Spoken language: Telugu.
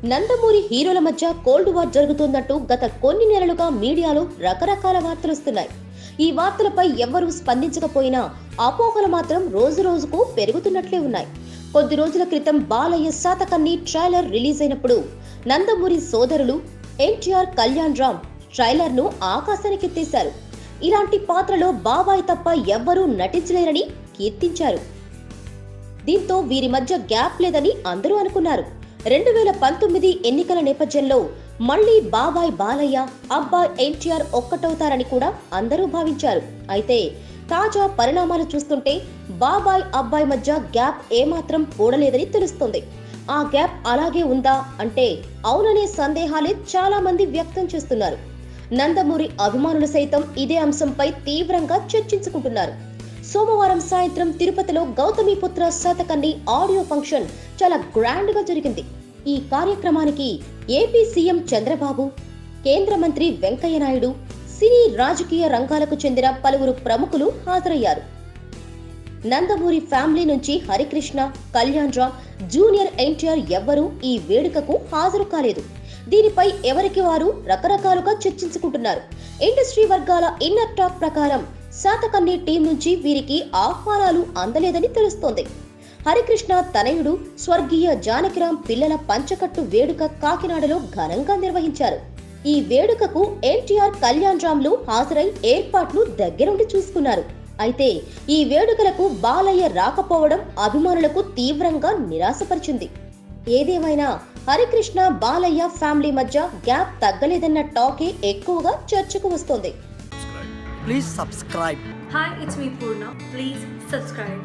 నందమూరి హీరోల మధ్య కోల్డ్ వార్ జరుగుతున్నట్టు గత కొన్ని నెలలుగా మీడియాలో రకరకాల వార్తలు వస్తున్నాయి. ఈ వార్తలపై ఎవ్వరూ స్పందించకపోయినా అపోహలు మాత్రం రోజు రోజుకు పెరుగుతున్నట్లే ఉన్నాయి. కొద్ది రోజుల క్రితం బాలయ్య శాతకర్ణి ట్రైలర్ రిలీజ్ అయినప్పుడు నందమూరి సోదరులు ఎన్టీఆర్, కళ్యాణ్ రామ్ ట్రైలర్ ను ఆకాశానికెత్తేశారు. ఇలాంటి పాత్రలో బాబాయ్ తప్ప ఎవ్వరూ నటించలేరని కీర్తించారు. దీంతో వీరి మధ్య గ్యాప్ లేదని అందరూ అనుకున్నారు. 2019 ఎన్నికల నేపథ్యంలో మళ్లీ బాబాయ్ బాలయ్య, అబ్బాయ్ ఎన్టీఆర్ ఒక్కటవుతారని కూడా అందరూ భావించారు. అయితే తాజా పరిణామాలు చూస్తుంటే బాబాయ్, అబ్బాయ్ మధ్య గ్యాప్ ఏమాత్రం కూడలేదని తెలుస్తుంది. ఆ గ్యాప్ అలాగే ఉందా అంటే అవుననే సందేహాలే చాలా మంది వ్యక్తం చేస్తున్నారు. నందమూరి అభిమానులు సైతం ఇదే అంశంపై తీవ్రంగా చర్చించుకుంటున్నారు. సోమవారం సాయంత్రం తిరుపతిలో గౌతమిపుత్ర శాతకర్ణి ఆడియో ఫంక్షన్ చాలా గ్రాండ్ గా జరిగింది. ఈ కార్యక్రమానికి ఏపీ సీఎం చంద్రబాబు, కేంద్ర మంత్రి వెంకయ్య నాయుడు, సినీ రాజకీయ రంగాలకు చెందిన పలువురు ప్రముఖులు హాజరయ్యారు. నందమూరి ఫ్యామిలీ నుంచి హరికృష్ణ, కళ్యాణ్ రామ్, జూనియర్ ఎన్టీఆర్ ఎవ్వరూ ఈ వేడుకకు హాజరు కాలేదు. దీనిపై ఎవరికి వారు రకరకాలుగా చర్చించుకుంటున్నారు. ఇండస్ట్రీ వర్గాల ఇన్నర్ టాక్ ప్రకారం శాతకర్ణి టీం నుంచి వీరికి ఆహ్వానాలు అందలేదని తెలుస్తోంది. హరికృష్ణ తనయుడు స్వర్గీయ జానకిరాం పిల్లల పంచకట్టు వేడుక కాకినాడలో ఘనంగా నిర్వహించారు. ఈ వేడుకకు ఎన్టీఆర్, కళ్యాణ్ రామ్లు హాజరై ఏర్పాట్లు దగ్గరుండి చూసుకున్నారు. అయితే ఈ వేడుకలకు బాలయ్య రాకపోవడం అభిమానులకు తీవ్రంగా నిరాశపరిచింది. ఏదేమైనా హరికృష్ణ, బాలయ్య ఫ్యామిలీ మధ్య గ్యాప్ తగ్గలేదన్న టాకే ఎక్కువగా చర్చకు వస్తోంది. Please subscribe. Hi, it's me Purna. Please subscribe.